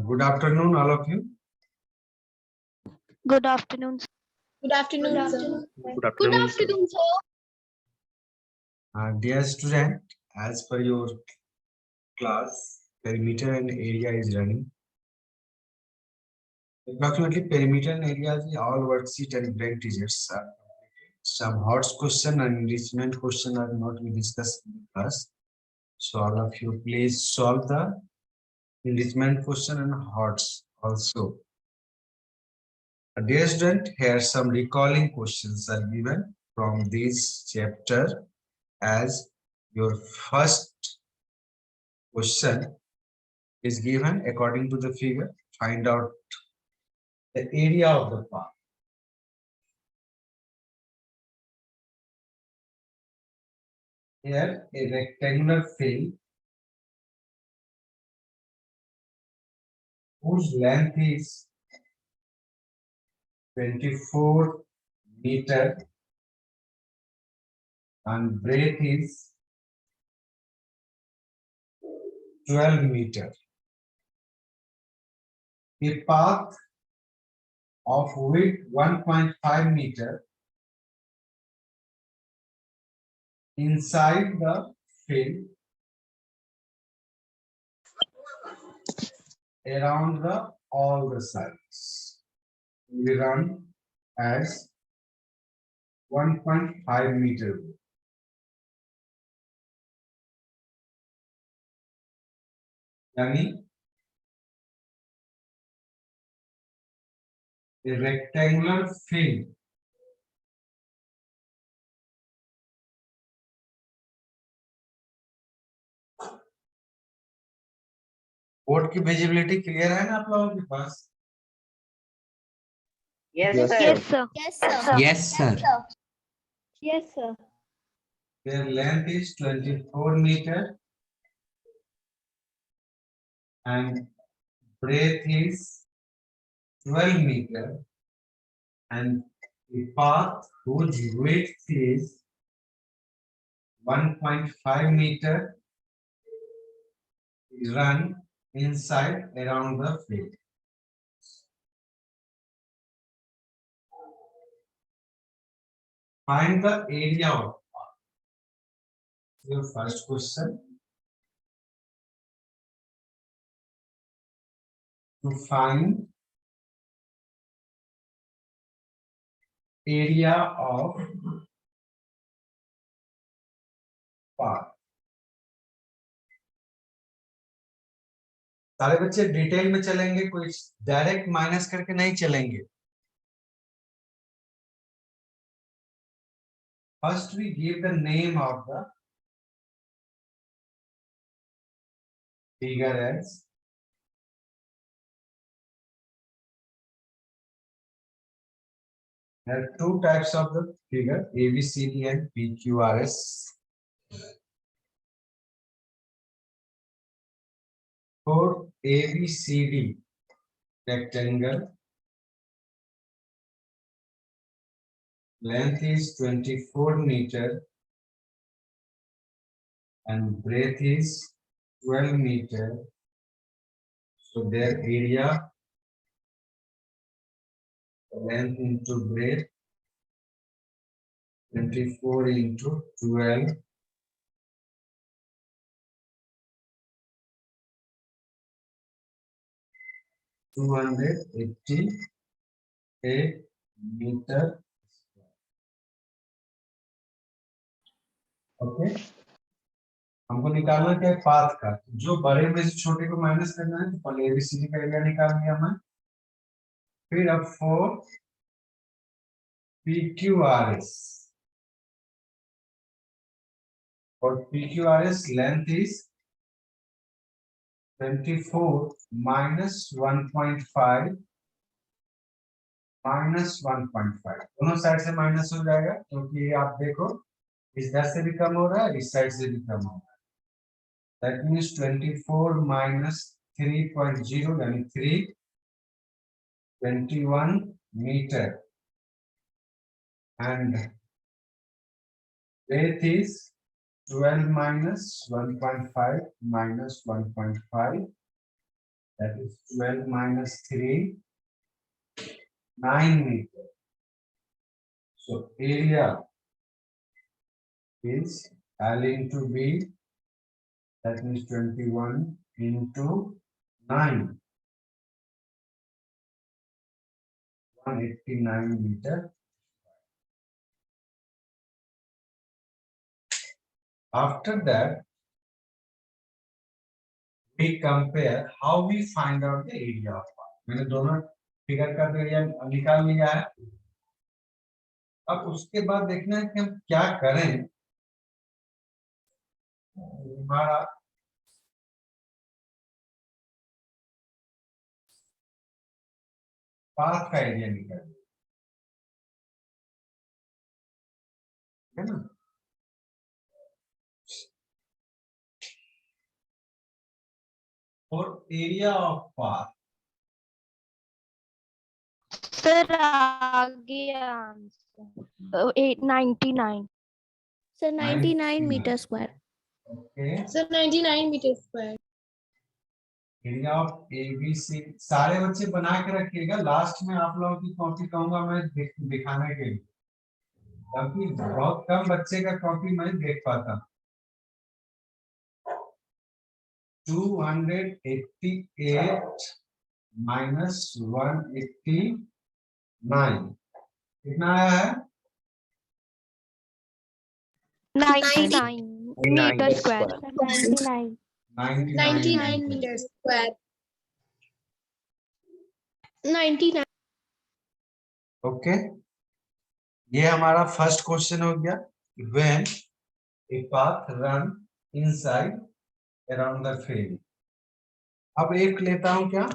Good afternoon, all of you. Good afternoon. Good afternoon, sir. Good afternoon, sir. Dear student, as per your class, perimeter and area is running. Approximately perimeter and area is all worksheet and brain teachers. Some hot question and enrichment question are not we discussed in class. So all of you please solve the enrichment question and HOTS also. Dear student, here some recalling questions are given from this chapter. As your first question is given according to the figure, find out the area of the path. Here, a rectangular field whose length is 24 meter and breadth is 12 meter. A path of width 1.5 meter inside the field around all the sides. We run as 1.5 meter. यानी a rectangular field board की visibility clear है ना आप लोगों के पास? Yes, sir. Yes, sir. Yes, sir. Yes, sir. Their length is 24 meter and breadth is 12 meter and the path whose width is 1.5 meter is run inside around the field. Find the area of path. Your first question. To find area of path. सारे बच्चे detail में चलेंगे, कोई direct minus करके नहीं चलेंगे. First we give the name of the figure as there are two types of the figure, ABCD and PQRS. For ABCD rectangle, length is 24 meter and breadth is 12 meter. So their area, length into breadth, 24 into 12. (288 meter). Okay, हमको निकालना क्या है path का. जो बड़े में से छोटे को माइनस करना है तो पहले एबीसीडी का एरिया निकाल लिया मैं. फिर अब फॉर PQRS, और PQRS length is 24 minus 1.5 minus 1.5. दोनों साइड से माइनस हो जाएगा क्योंकि आप देखो इस इधर से भी कम हो रहा है, इस साइड से भी कम हो रहा है. That means 24 minus 3.0 यानी 321 meter and breadth is 12 minus 1.5 minus 1.5 That is 12 minus 3, 9 meters. So area is L into B, that means 21 into 9, 189 meter. After that, we compare how we find out the area of part. मैंने दोनों figure का area निकाल लिया है. अब उसके बाद देखना है कि हम क्या करें. हमारा पाथ का एरिया निकाल है ना. और एरिया ऑफ पाथ Sir, आगे answer 899. Sir, 99 meters square. Okay. Sir, 99 meters square. Area of ABC सारे बच्चे बना के रखिएगा. लास्ट में आप लोगों की कॉपी कहूंगा मैं दिखाने के लिए, क्योंकि बहुत कम बच्चे का कॉपी मैं देख पाता हूँ. 288 minus 189 कितना आया है? 99 meter square. 99. 99 meters square. 99. Okay. ये हमारा फर्स्ट क्वेश्चन हो गया. When a path run inside around the field. अब एक लेता हूं क्या.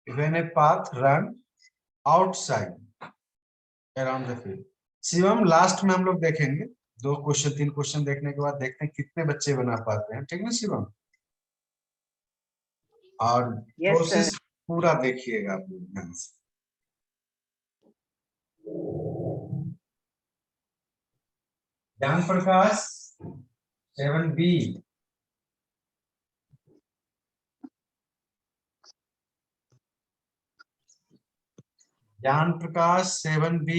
When a path run outside around the field. Shivam last में हम लोग देखेंगे. 2 क्वेश्चन 3 क्वेश्चन देखने के बाद देखते हैं कितने बच्चे बना पाते हैं. ठीक है शिवम. और प्रोसेस पूरा देखिएगा आप लोग ध्यान से. ज्ञान प्रकाश 7B. ज्ञान प्रकाश 7B.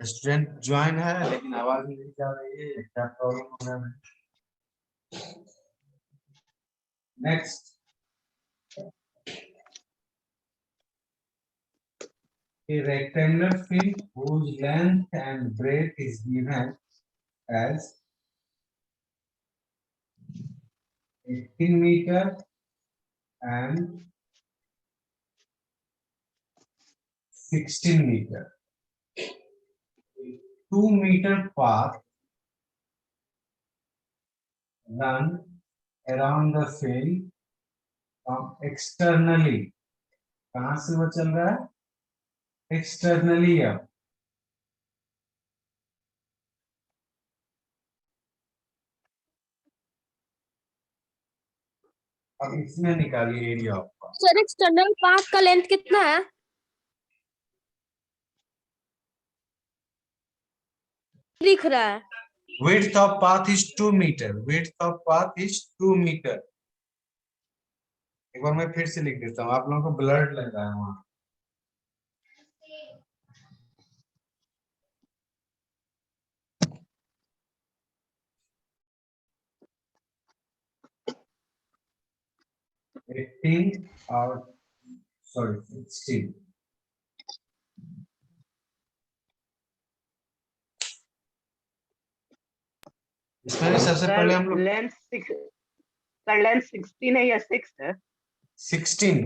स्टूडेंट ज्वाइन है लेकिन आवाज नहीं जा रही है. क्या प्रॉब्लम हो रहा है? Next. A rectangular field whose length and breadth is given as 18 meter and 16 meter. 2-meter path run around the field from externally. कहां से वो चल रहा है? Externally. अब इसमें निकालिए area of path. Sir, external path का length कितना है? दिख रहा है. Width of path is 2 meter. Width of path is 2 meter. एक बार मैं फिर से लिख देता हूँ. आप लोगों को ब्लड लग रहा है वहां. एटीन और सॉरी 16. इसमें सबसे पहले हम लोग लेंथ 16 है या 6 है? 16.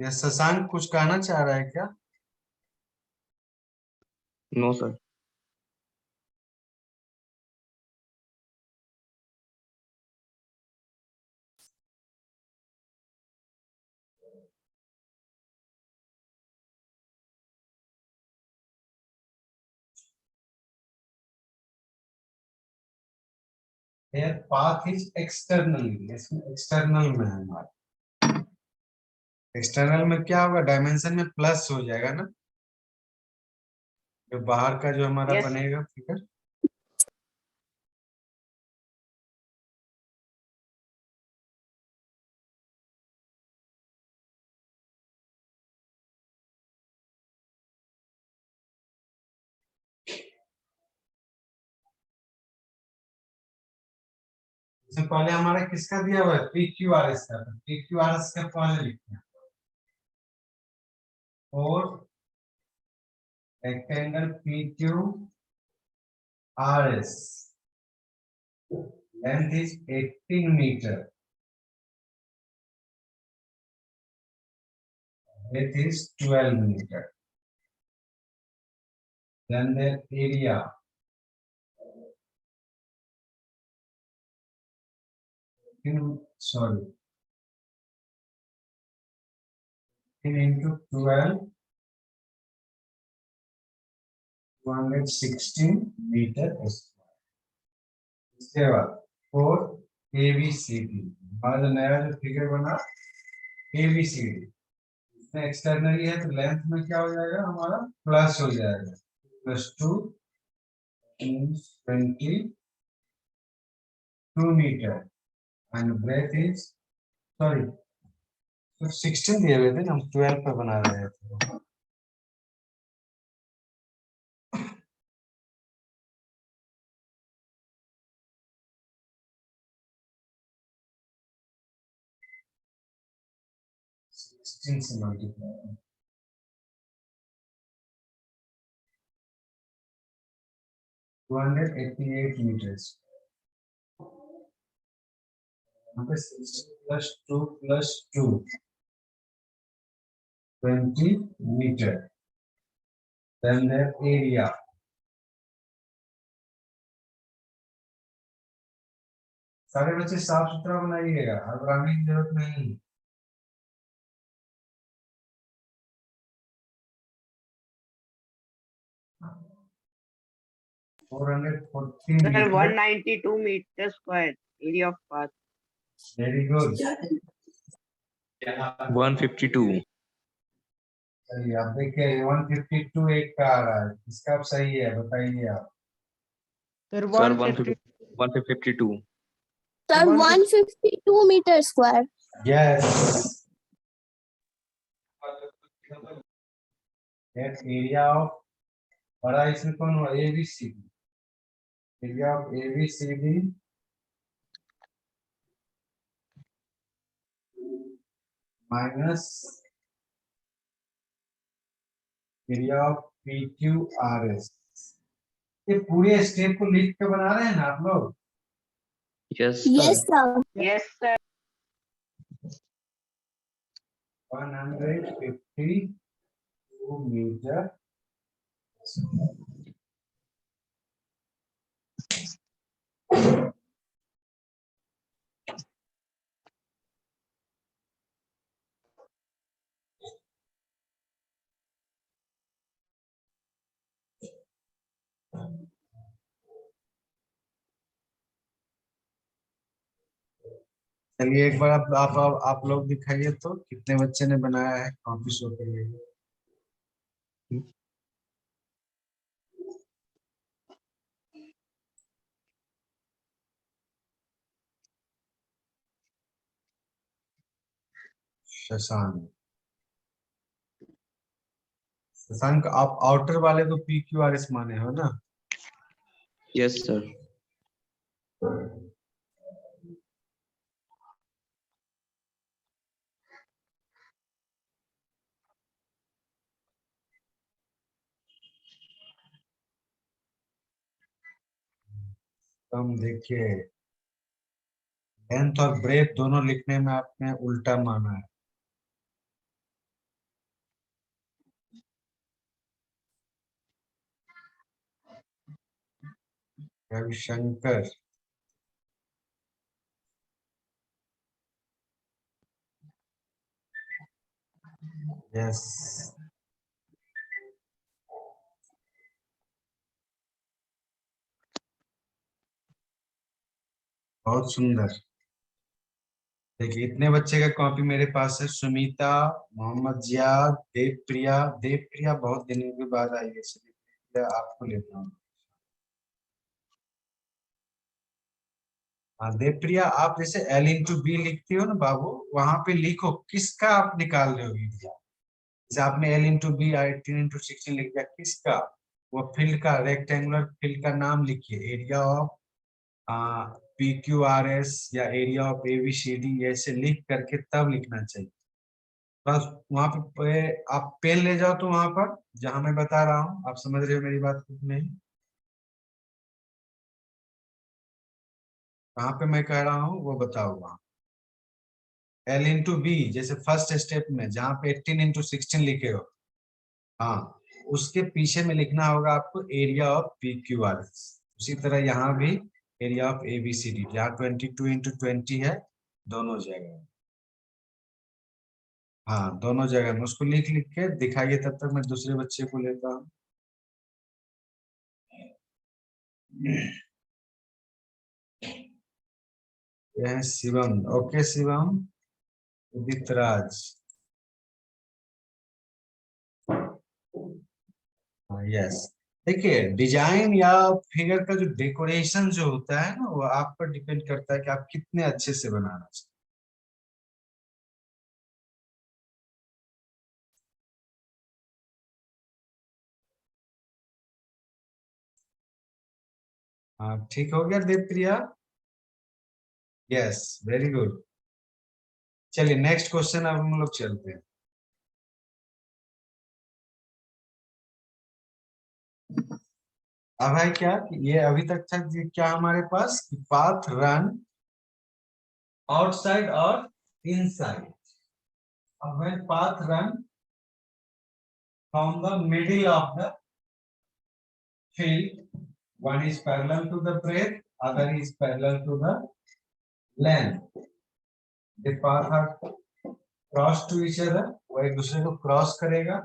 या शशांक कुछ कहना चाह रहा है क्या? No sir. Their path is externally, इसमें एक्सटर्नल में है हमारा। एक्सटर्नल में क्या होगा, डायमेंशन में प्लस हो जाएगा ना, जो बाहर का जो हमारा बनेगा फिगर। इससे पहले हमारा किसका दिया हुआ है, पी क्यू आर एस का। पी क्यू आर एस का पहले लिखते हैं। और rectangle P Q R S, length is 18 metre, width is 12 meter. Then the area, sorry, into 12, 216 meter square. इसके बाद for ABCD, हमारा जो नया जो फिगर बना ABCD, इसमें एक्सटर्नली है तो लेंथ में क्या हो जाएगा हमारा, प्लस हो जाएगा, +2 means 22 meter and breadth is, sorry, तो 16 दिए हुए थे ना, हम 12 पे बना रहे थे। Sixteen से मल्टीप्लाई, 288 meters। यहाँ पे 16 plus 2 plus 2, 20 meter। Then the area, सारे बच्चे साफ सुथरा बनाइएगा, हड़बड़ाने की जरूरत नहीं। Sir, 192 meters square area of path. Very good. 152। चलिए आप देखिए 152 एक का आ रहा है, इसका आप सही है, बताइए आप। Sir, sir 150. 152। Sir, 152 meter square. Yes, area of, बड़ा इसमें कौन हुआ, ABCD, area of ABCD minus area of P Q R S. ये पूरे स्टेप को लिख के बना रहे हैं ना आप लोग? Yes Yes, sir. sir. Yes, sir. 152 metre. चलिए एक बार आप लोग दिखाइए तो कितने बच्चे ने बनाया है, कॉपी शो करिए। शशांक, शशांक आप आउटर वाले को पी क्यू आर एस माने हो ना? Yes sir. तो हम देखिए लेंथ और ब्रेथ दोनों लिखने में आपने उल्टा माना है। रविशंकर, यस, बहुत सुंदर। देखिए इतने बच्चे का कॉपी मेरे पास है। सुमिता, मोहम्मद जियाद, देवप्रिया, देवप्रिया बहुत दिनों के बाद आई है, इसलिए देवप्रिया आपको लेता हूँ। हाँ देवप्रिया, आप जैसे L इंटू बी लिखती हो ना बाबू, वहां पे लिखो किसका आप निकाल रहे हो एरिया। जैसे आपने L इंटू बी 18 इंटू 16 लिख दिया, किसका? वो फील्ड का, रेक्टेंगुलर फील्ड का नाम लिखिए, एरिया ऑफ PQRS या एरिया ऑफ ABCD, ऐसे लिख करके तब लिखना चाहिए। बस वहां पे आप पेन ले जाओ तो वहां पर जहां मैं बता रहा हूँ, आप समझ रहे हो मेरी बात को कि नहीं? कहाँ पे मैं कह रहा हूँ वो बताओ वहां। L इंटू बी, जैसे फर्स्ट स्टेप में जहाँ पे 18 इंटू 16 लिखे हो, हाँ उसके पीछे में लिखना होगा आपको एरिया ऑफ PQRS। उसी तरह यहाँ भी एरिया ऑफ ABCD, जहाँ 22 इंटू 20 है, दोनों जगह। हाँ दोनों जगह में उसको लिख लिख के दिखाइए, तब तक मैं दूसरे बच्चे को लेता हूँ। यह है शिवम, ओके शिवम, उदित राज, यस। देखिए डिजाइन या फिगर का जो डेकोरेशन जो होता है ना, वो आप पर डिपेंड करता है कि आप कितने अच्छे से बनाना चाहते हैं। हाँ ठीक हो गया देवप्रिया, यस वेरी गुड। चलिए नेक्स्ट क्वेश्चन अब हम लोग चलते हैं। अब है क्या कि ये अभी तक था कि क्या हमारे पास पाथ रन आउटसाइड और इनसाइड। अब when path run from the middle of the field, one is parallel to the breadth, other is parallel to the length. The path are cross to each other, वो एक दूसरे को cross करेगा।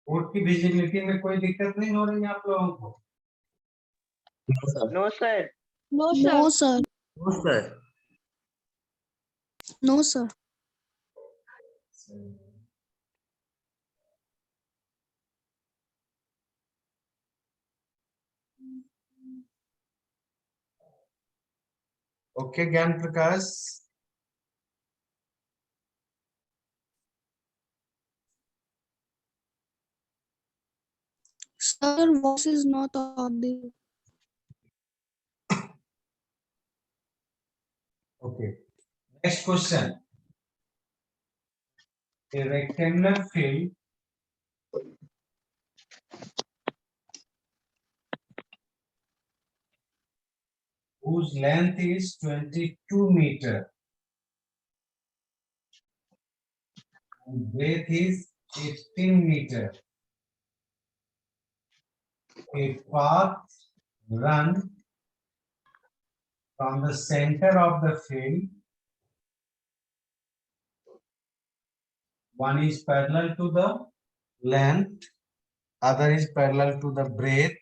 Code की visibility में कोई दिक्कत नहीं हो रही है आप लोगों को? No, sir. No, sir. No, sir. No, sir. Okay ज्ञान प्रकाश, Sir, voice is not audible. Okay next question. A rectangular field whose length is 22 meter and breadth is 18 meter. A path run from the center of the field. One is parallel to the length, other is parallel to the breadth,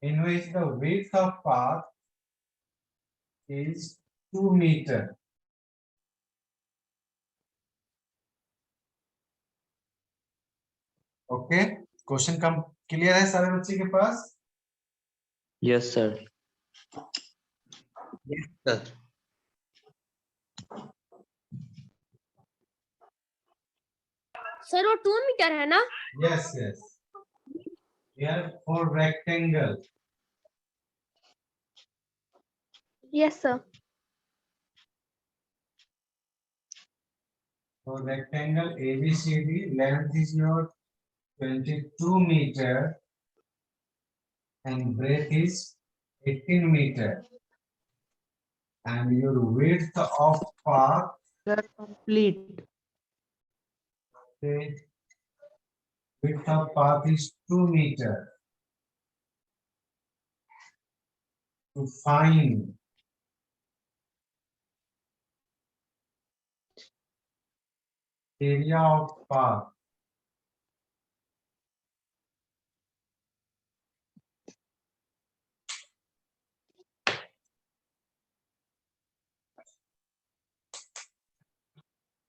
in which the width of path is 2 meter. Okay question come clear है सारे बच्चे के पास? Yes, sir. Yes, sir. Sir, वो 2 metre है ना? Yes, yes. Here for rectangle. Yes, sir. For rectangle ABCD, length is your 22 meter and breadth is 18 meter. And your width of path Sir, complete. Okay. Width of path is 2 meters. To find area of path,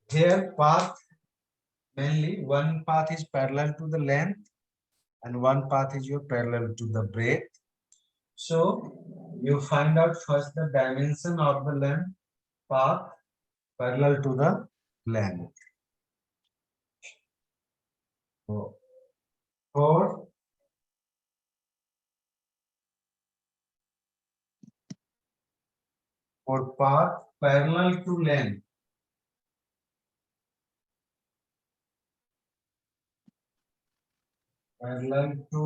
here path, mainly one path is parallel to the length and one path is your parallel to the breadth. So you find out first the dimension of the length path parallel to the length. So for path parallel to length, parallel to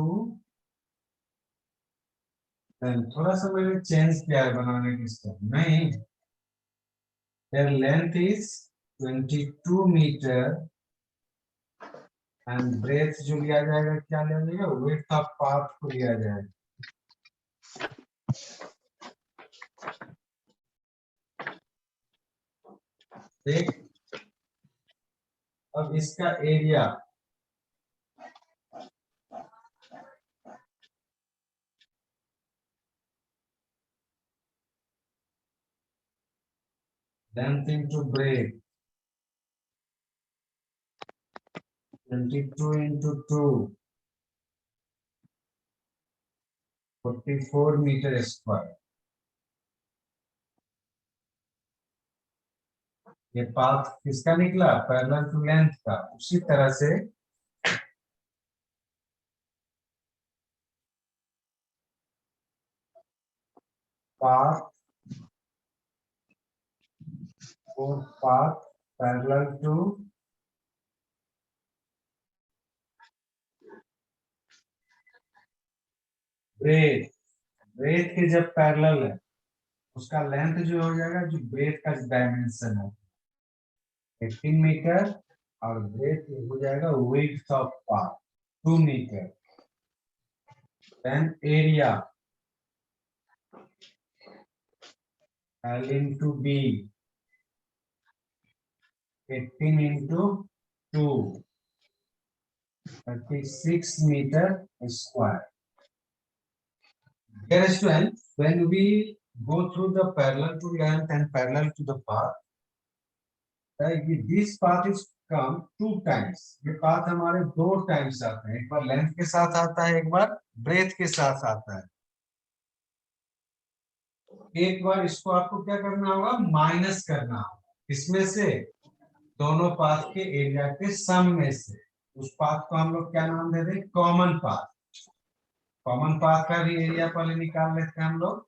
length, थोड़ा सा मैंने change किया है बनाने की step नहीं. Their length is 22 meter and breadth जो लिया जाएगा क्या लिया जाएगा, width of path को लिया जाएगा. देख, अब इसका area length into breadth 22 into 2 44 meter square. ये पाथ किसका निकला, पैरेलल टू लेंथ का. उसी तरह से पाथ और path parallel to breadth. Breadth के जब पैरेलल है उसका लेंथ जो हो जाएगा, जो ब्रेथ का डायमेंशन है 18 मीटर और ब्रेथ हो जाएगा width of path 2 metre. Then area L into B 18 into 2 36 meter square. Dear students, when we go through the parallel to length and parallel to the path, this path is come 2 times. ये path हमारे 2 times आते हैं, एक बार length के साथ आता है, एक बार ब्रेथ के साथ आता है. एक बार इसको आपको क्या करना होगा, माइनस करना होगा. इसमें से दोनों पाथ के एरिया के सम में से उस पाथ को हम लोग क्या नाम दे दें, कॉमन पाथ. कॉमन पाथ का भी एरिया पहले निकाल लेते हैं हम लोग.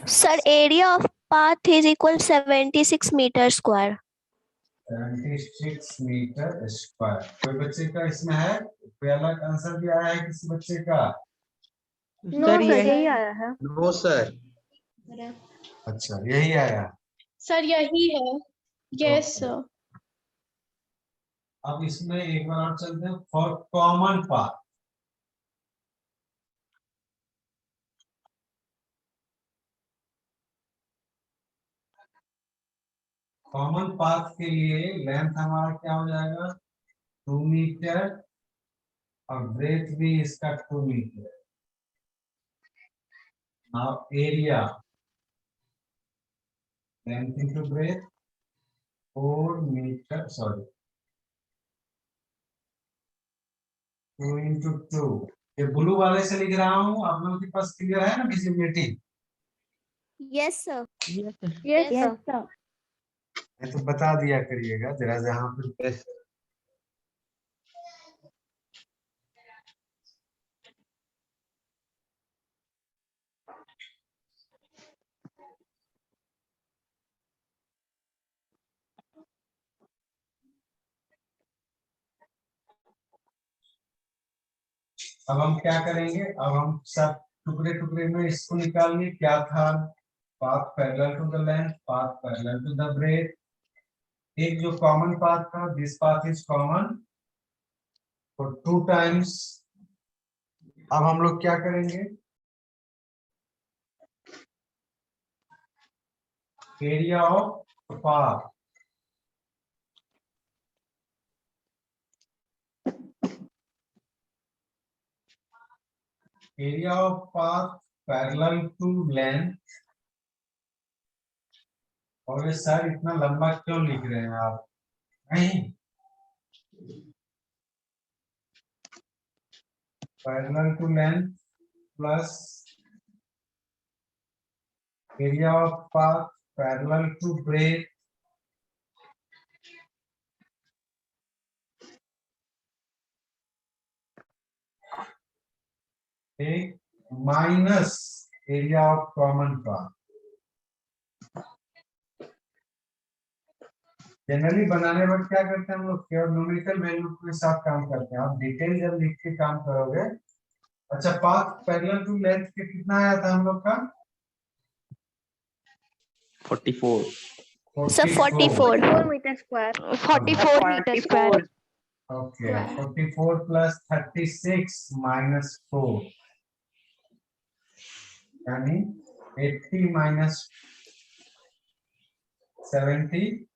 Sir, area of path is equal 76 meter square. 76 metre square. कोई बच्चे का इसमें है, कोई अलग आंसर भी आया है किसी बच्चे का? नो सर, यही आया है. No sir. अच्छा, यही आया. सर यही है. Yes, sir. अब इसमें एक बार और चलते हैं for common path. Common path के लिए लेंथ हमारा क्या हो जाएगा, 2 मीटर और ब्रेथ भी इसका 2 metre. Now area length into breadth 4 metre, sorry 2 into 2. ये ब्लू वाले से लिख रहा हूँ, आप लोगों के पास क्लियर है ना visibility? Yes, sir. Yes sir. मैं तो बता दिया करिएगा जरा जहाँ पे. अब हम क्या करेंगे, अब हम सब टुकड़े टुकड़े में इसको निकालिए क्या था. path parallel to the length, path parallel to the breadth. एक जो common path था, this path is common for 2 times. अब हम लोग क्या करेंगे? Area of path. Area of path parallel to length. और ये सर इतना लंबा क्यों लिख रहे हैं आप? नहीं, parallel to length plus area of path parallel to breadth minus area of common path. Generally बनाने वक्त क्या करते हैं हम लोग? केवल न्यूमेरिकल वैल्यू के साथ काम करते हैं. आप डिटेल जब लिख के काम करोगे. अच्छा, पाथ पैरेलल टू लेंथ के कितना आया था हम लोग का? 44. Sir, 44. 4 meter square. 44 meter square. Okay, 44 plus 36 minus 4. यानी 80 minus 76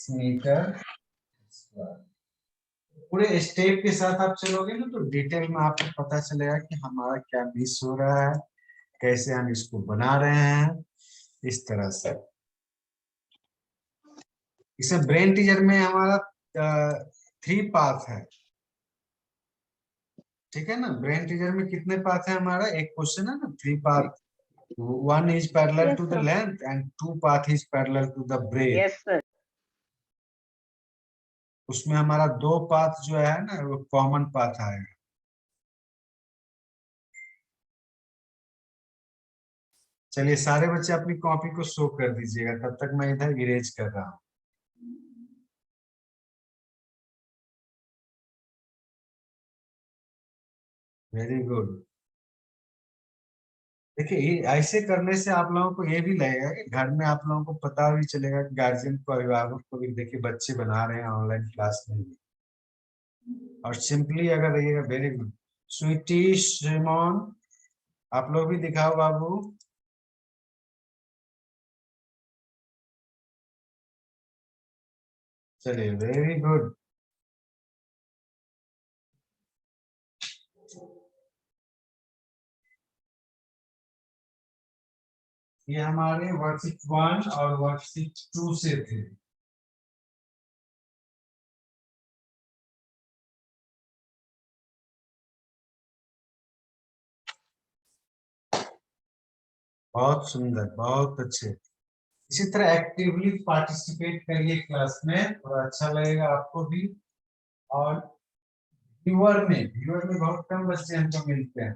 मीटर स्क्वायर. पूरे स्टेप के साथ आप चलोगे ना तो डिटेल में आपको पता चलेगा कि हमारा क्या मिस हो रहा है, कैसे हम इसको बना रहे हैं. इस तरह से इसे ब्रेन टीचर में हमारा 3 पाथ है. ठीक है ना? ब्रेन टीचर में कितने पाथ है हमारा? एक क्वेश्चन है ना, 3 path. 1 is parallel Yes, to the sir. length and 2 path is parallel to the breadth. Yes, sir. उसमें हमारा 2 पाथ जो है ना वो कॉमन पाथ आएगा. चलिए सारे बच्चे अपनी कॉपी को शो कर दीजिएगा, तब तक मैं इधर इरेज कर रहा हूँ. Very good. देखिए ऐसे करने से आप लोगों को ये भी लगेगा कि घर में आप लोगों को पता भी चलेगा कि गार्जियन को, अभिभावक को भी देखिए बच्चे बना रहे हैं ऑनलाइन क्लास में भी. और सिंपली अगर रहिएगा. Very good. स्वीटी, श्रीमोन, आप लोग भी दिखाओ बाबू. चलिए वेरी गुड. ये हमारे वर्कशीट 1 और वर्कशीट 2 से थे. बहुत सुंदर, बहुत अच्छे. इसी तरह एक्टिवली पार्टिसिपेट करिए क्लास में, थोड़ा अच्छा लगेगा आपको भी. और व्यूअर में बहुत कम बच्चे हमको मिलते हैं.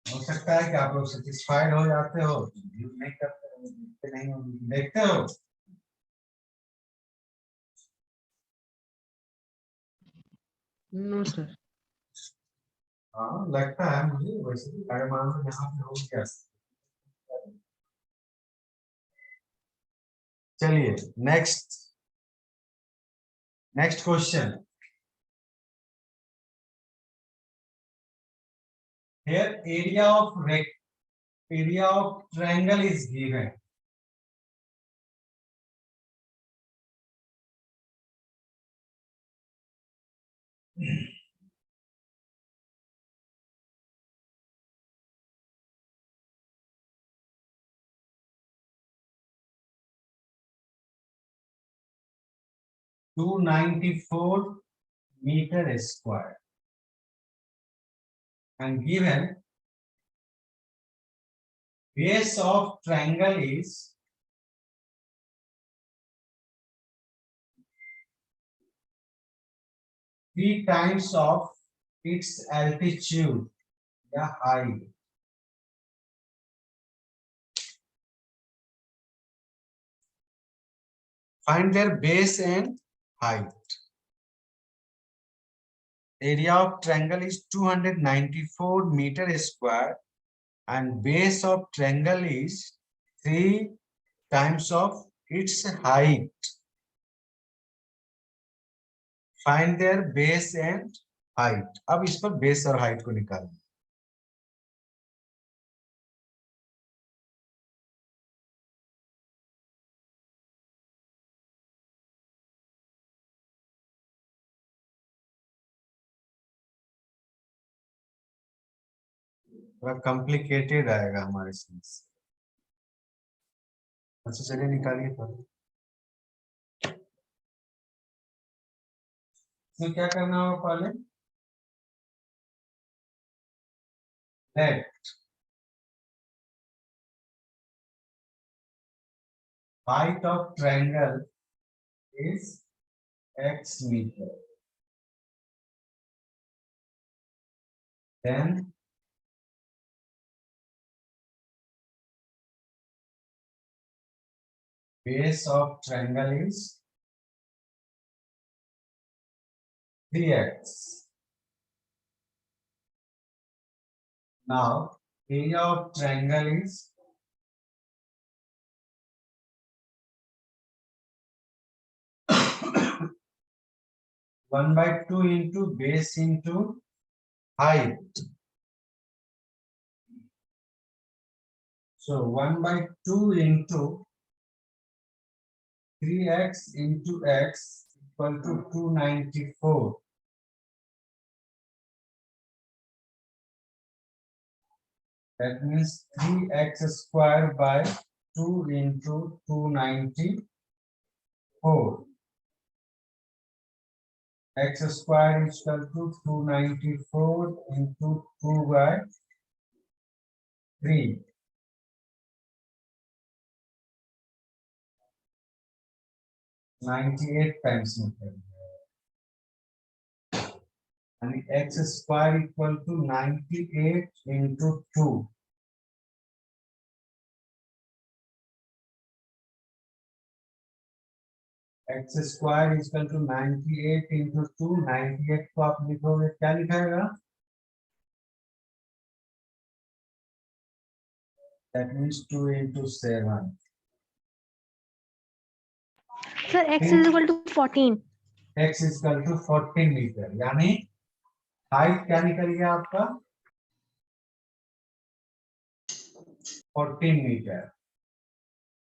हो सकता है कि आप लोग सेटिस्फाइड हो जाते हो, व्यू नहीं करते हो, देखते नहीं हो, देखते हो. No, sir. हाँ लगता है मुझे, वैसे भी अगर मान लो यहाँ पे हो गया. चलिए next question. Here area of triangle is given. (294 meter square) and given base of triangle is 3 times of its altitude या height. Find their base and height. Area of triangle is 294 meter square and base of triangle is 3 times of its height. Find their base and height. अब इस पर base और height को निकालें. थोड़ा complicated आएगा हमारे साथ. अच्छा चलिए निकालिए पहले. तो क्या करना होगा पहले? Let height of triangle is x meter. Then base of triangle is 3x. Now area of triangle is 1/2 into base into height. So 1/2 into 3x into x equal to 294. That means 3x square by 2 into 294. X square is equal to 294 into 2 by 3. 98 times and x square equal to 98 into 2. X square is equal to 98 into 2. 98 को आप लिखोगे क्या लिखाएगा? That means 2 into 7. Sir, x is equal to 14. X is equal to 14 metre. यानी height क्या निकल गया आपका? 14 metre.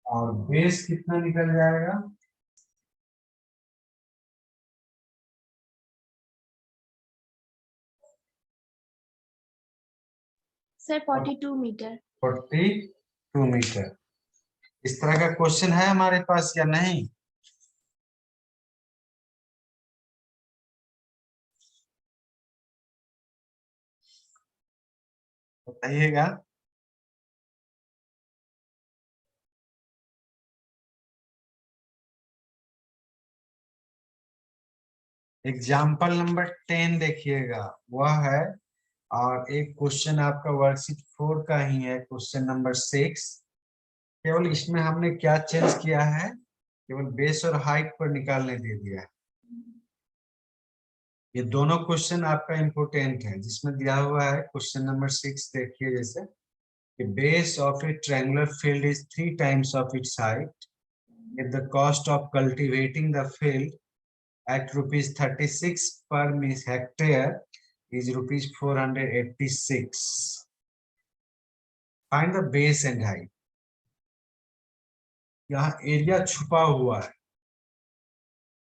और बेस कितना निकल जाएगा? Sir, 42 meter. 42 मीटर. इस तरह का क्वेश्चन है हमारे पास या नहीं? बताइएगा. एग्जाम्पल नंबर 10 देखिएगा. वह है और एक क्वेश्चन आपका वर्कशीट 4 का ही है. Question number 6. केवल इसमें हमने क्या चेंज किया है? केवल बेस और हाइट पर निकालने दे दिया है. ये दोनों क्वेश्चन आपका इम्पोर्टेंट है. जिसमें दिया हुआ है क्वेश्चन नंबर 6 देखिए. जैसे the base of a triangular field is 3 times of its height. If the cost of cultivating the field at rupees 36 per hectare is rupees 486. Find the base and height. यहाँ area छुपा हुआ है.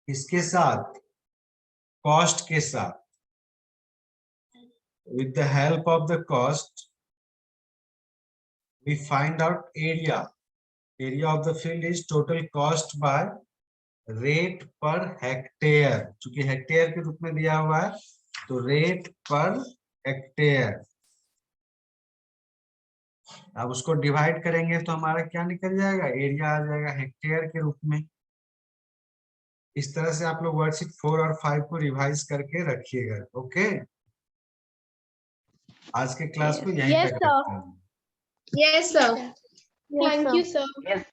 इसके साथ cost के साथ. With the help of the cost we find out area. Area of the field is total cost by rate per hectare. चूंकि hectare के रूप में दिया हुआ है तो रेट पर हेक्टेयर. अब उसको डिवाइड करेंगे तो हमारा क्या निकल जाएगा? एरिया आ जाएगा हेक्टेयर के रूप में. इस तरह से आप लोग वर्कशीट 4 और 5 को रिवाइज करके रखिएगा. ओके. आज के क्लास को यहीं तक रखते हैं. Yes, sir. Thank you, sir. Yes,